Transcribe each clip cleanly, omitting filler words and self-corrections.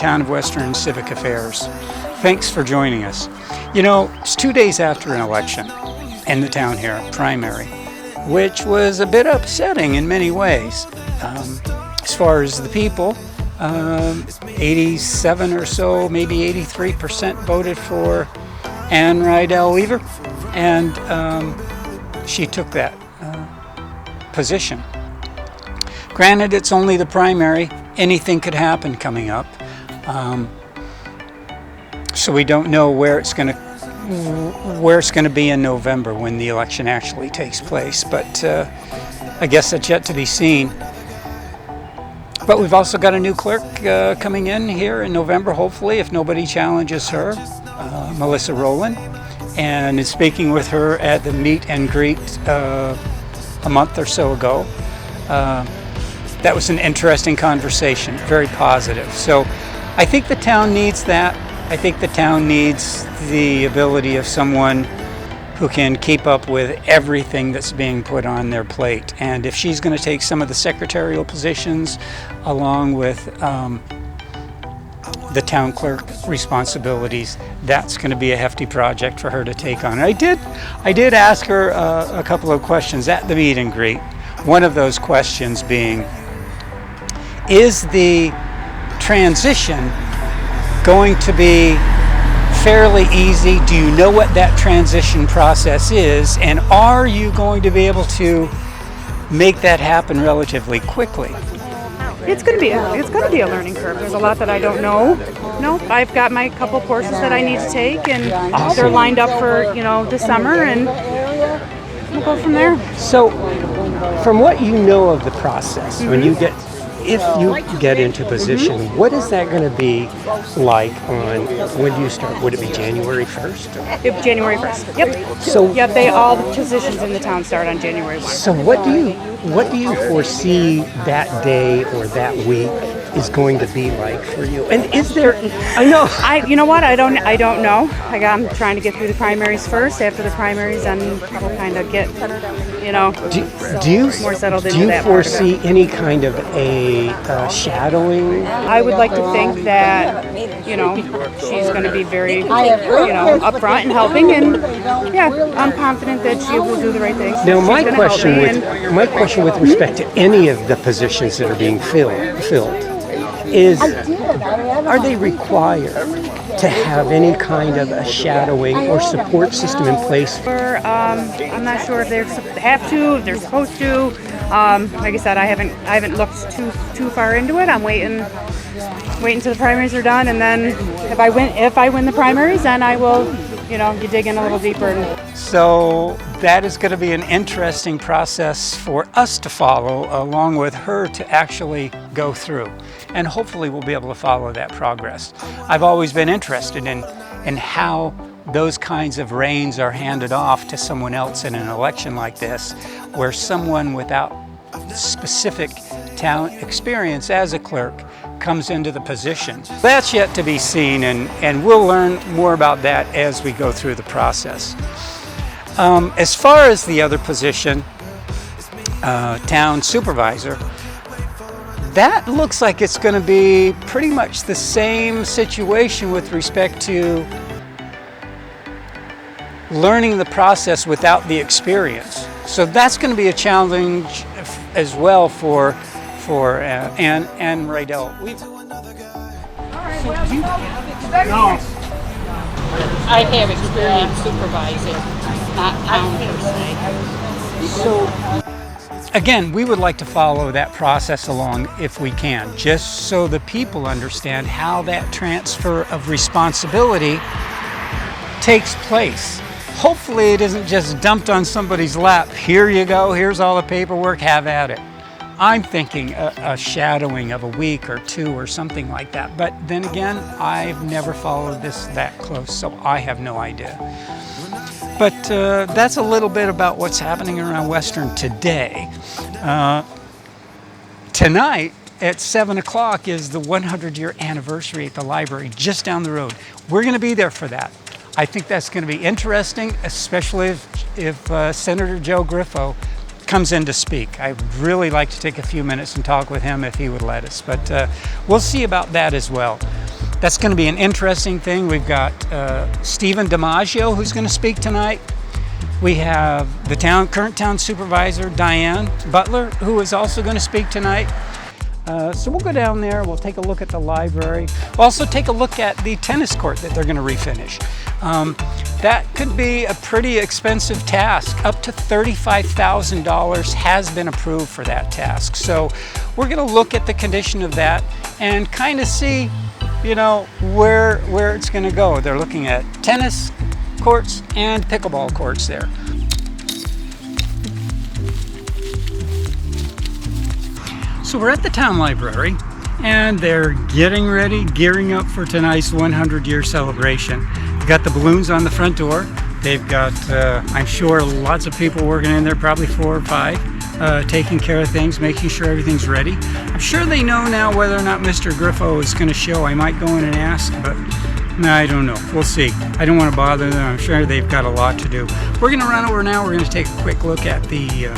Town of Western Civic Affairs. Thanks for joining us. You know, it's 2 days after an election in the town here, primary, which was a bit upsetting in many ways. As far as the people, 87 or so, maybe 83% voted for Ann Rydell Weaver, and she took that position. Granted, it's only the primary. Anything could happen coming up. So we don't know where it's going to be in November when the election actually takes place. But I guess that's yet to be seen. But we've also got a new clerk coming in here in November, hopefully, if nobody challenges her, Melissa Rowland. And in speaking with her at the meet and greet a month or so ago, that was an interesting conversation, very positive. So I think the town needs that. I think the town needs the ability of someone who can keep up with everything that's being put on their plate. And if she's going to take some of the secretarial positions along with the town clerk responsibilities, that's going to be a hefty project for her to take on. I did ask her a couple of questions at the meet and greet. One of those questions being, is the transition going to be fairly easy? Do you know what that transition process is? And are you going to be able to make that happen relatively quickly? It's going to be a learning curve. There's a lot that I don't know. No, I've got my couple courses that I need to take, and Awesome. They're lined up for this summer, and we'll go from there. So, from what you know of the process, if you get into position, what is that going to be like on, when do you start? Would it be January 1st? Yep, January 1st. Yep. So, All the positions in the town start on January 1st. So what do you foresee that day or that week is going to be like for you? And is there, I know. You know what? I don't know. I'm trying to get through the primaries first. After the primaries, then we'll kind of get, more settled into that. Do you foresee any kind of a shadowing? I would like to think that, she's going to be very, upfront and helping, and I'm confident that she will do the right thing. Now, my question with respect to any of the positions that are being filled is, are they required to have any kind of a shadowing or support system in place? I'm not sure if they have to, if they're supposed to. Like I said, I haven't looked too far into it. I'm waiting till the primaries are done, and then if I win the primaries, then I will, you dig in a little deeper. So that is going to be an interesting process for us to follow, along with her to actually go through. And hopefully we'll be able to follow that progress. I've always been interested in how those kinds of reins are handed off to someone else in an election like this, where someone without specific town experience as a clerk comes into the position. That's yet to be seen, and we'll learn more about that as we go through the process. As far as the other position, town supervisor, that looks like it's going to be pretty much the same situation with respect to learning the process without the experience. So that's going to be a challenge as well for Ann Rydell Weaver. No. I have experience supervising, not town per se. So, again, we would like to follow that process along if we can, just so the people understand how that transfer of responsibility takes place. Hopefully it isn't just dumped on somebody's lap. Here you go, here's all the paperwork, have at it. I'm thinking a shadowing of a week or two or something like that. But then again, I've never followed this that close, so I have no idea. But that's a little bit about what's happening around Western today. Tonight at 7 o'clock is the 100-year anniversary at the library just down the road. We're going to be there for that. I think that's going to be interesting, especially if Senator Joe Griffo comes in to speak. I'd really like to take a few minutes and talk with him if he would let us, but we'll see about that as well. That's going to be an interesting thing. We've got Stephen DiMaggio who's going to speak tonight. We have the current town supervisor, Diane Butler, who is also going to speak tonight. So we'll go down there, we'll take a look at the library. We'll also take a look at the tennis court that they're going to refinish. That could be a pretty expensive task. Up to $35,000 has been approved for that task. So we're going to look at the condition of that and kind of see, you know, where it's going to go. They're looking at tennis courts and pickleball courts there. So we're at the town library and they're gearing up for tonight's 100-year celebration. They've got the balloons on the front door. They've got, I'm sure, lots of people working in there, probably 4 or 5, taking care of things, making sure everything's ready. I'm sure they know now whether or not Mr. Griffo is going to show. I might go in and ask, but no, I don't know. We'll see. I don't want to bother them. I'm sure they've got a lot to do. We're going to run over now. We're going to take a quick look at the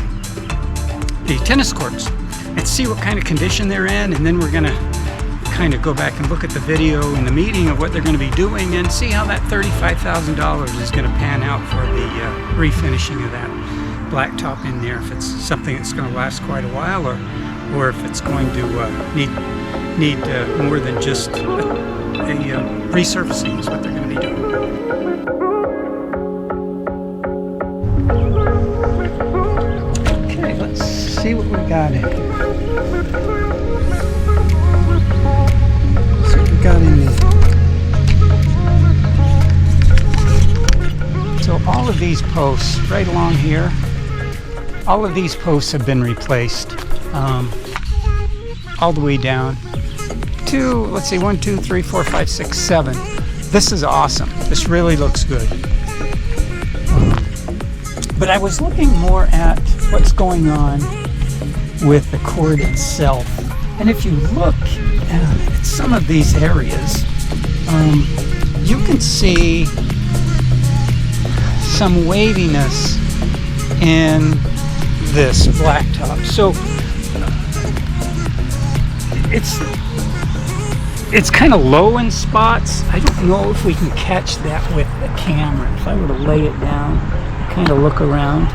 tennis courts and see what kind of condition they're in, and then we're going to kind of go back and look at the video and the meeting of what they're going to be doing and see how that $35,000 is going to pan out for the refinishing of that blacktop in there, if it's something that's going to last quite a while, or if it's going to need more than just a resurfacing is what they're going to be doing. Okay, let's see what we got in here. So all of these posts right along here, all of these posts have been replaced all the way down to, let's see, 1, 2, 3, 4, 5, 6, 7. This is awesome. This really looks good. But I was looking more at what's going on with the court itself. And if you look at some of these areas, you can see some waviness in this blacktop. So it's kind of low in spots. I don't know if we can catch that with the camera. If I were to lay it down, kind of look around,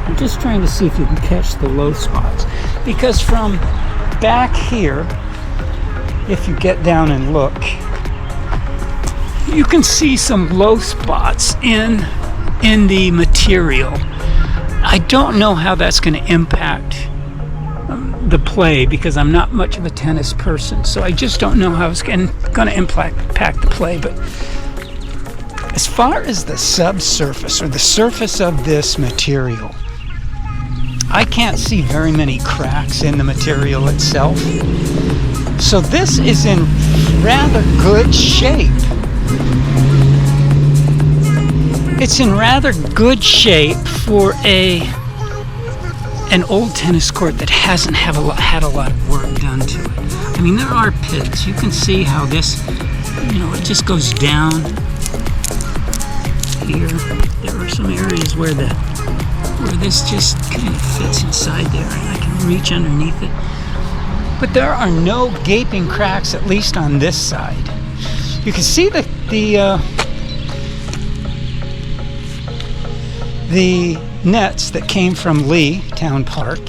I'm just trying to see if you can catch the low spots. Because from back here, if you get down and look, you can see some low spots in the material. I don't know how that's going to impact the play, because I'm not much of a tennis person, so I just don't know how it's going to impact the play. But as far as the subsurface or the surface of this material, I can't see very many cracks in the material itself. So this is in rather good shape. It's in rather good shape for an old tennis court that hasn't had a lot of work done to it. I mean, there are pits. You can see how this, you know, it just goes down here. There are some areas where this just kind of fits inside there, and I can reach underneath it. But there are no gaping cracks, at least on this side. You can see the nets that came from Lee Town Park.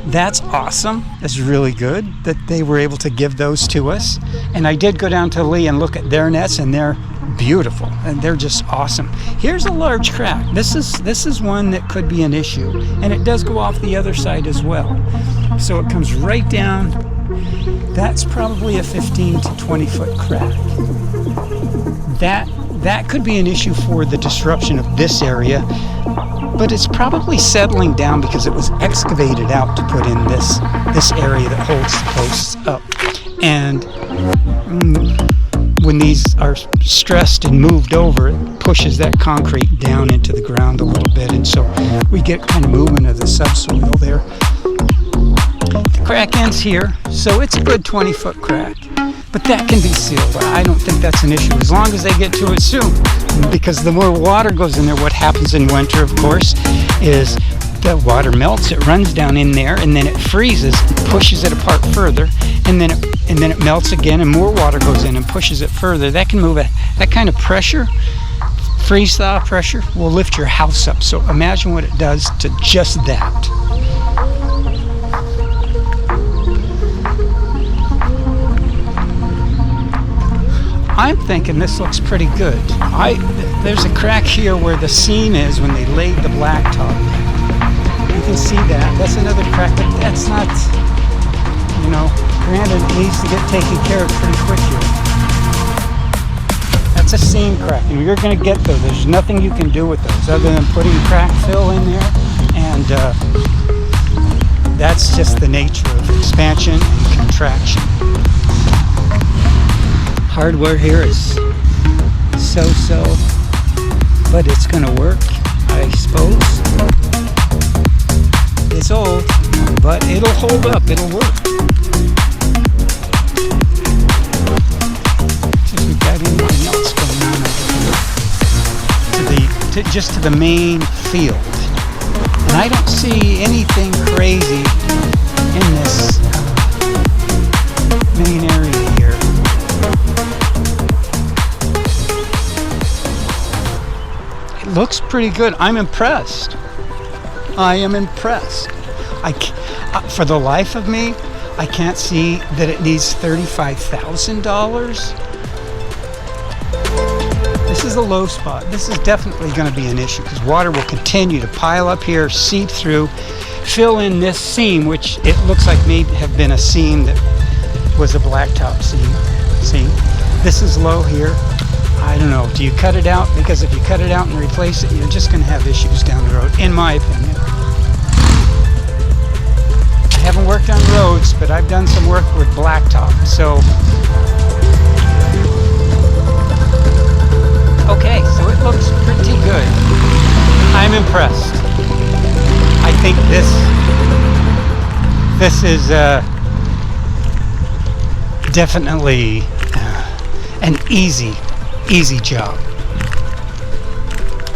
That's awesome. That's really good that they were able to give those to us. And I did go down to Lee and look at their nets, and they're beautiful and they're just awesome. Here's a large crack. This is one that could be an issue, and it does go off the other side as well. So it comes right down. That's probably a 15 to 20 foot crack. That could be an issue for the disruption of this area, but it's probably settling down because it was excavated out to put in this area that holds the posts up. And when these are stressed and moved over, it pushes that concrete down into the ground a little bit, and so we get kind of movement of the subsoil there. The crack ends here, so it's a good 20-foot crack. But that can be sealed. I don't think that's an issue, as long as they get to it soon. Because the more water goes in there, what happens in winter, of course, is the water melts, it runs down in there, and then it freezes, pushes it apart further, and then it melts again, and more water goes in and pushes it further. That can move it. That kind of pressure, freeze thaw pressure, will lift your house up. So imagine what it does to just that. I'm thinking this looks pretty good. There's a crack here where the seam is when they laid the blacktop. You can see that. That's another crack, but that's not, granted it needs to get taken care of pretty quick here. That's a seam crack, and you're going to get those. There's nothing you can do with those other than putting crack fill in there, and that's just the nature of expansion and contraction. Hardware here is so-so, but it's going to work, I suppose. It's old, but it'll hold up, it'll work. See if we've got anything else going on over here. Just to the main field. And I don't see anything crazy in this main area here. It looks pretty good. I'm impressed. I am impressed. For the life of me, I can't see that it needs $35,000. This is a low spot. This is definitely going to be an issue because water will continue to pile up here, seep through, fill in this seam, which it looks like may have been a seam that was a blacktop seam. See, this is low here. I don't know. Do you cut it out? Because if you cut it out and replace it, you're just going to have issues down the road, in my opinion. I haven't worked on roads, but I've done some work with blacktop. So, okay, so it looks pretty good. I'm impressed. I think this is definitely an easy job.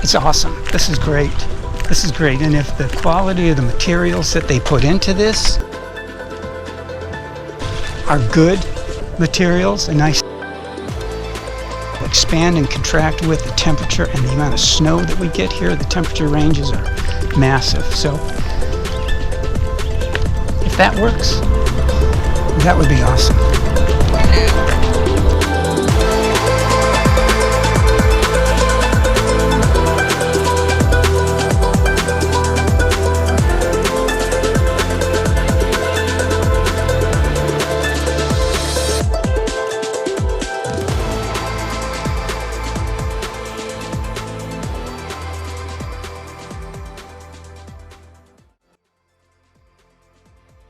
It's awesome. This is great. This is great. And if the quality of the materials that they put into this are good materials, and nice, expand and contract with the temperature and the amount of snow that we get here, the temperature ranges are massive. So if that works, that would be awesome.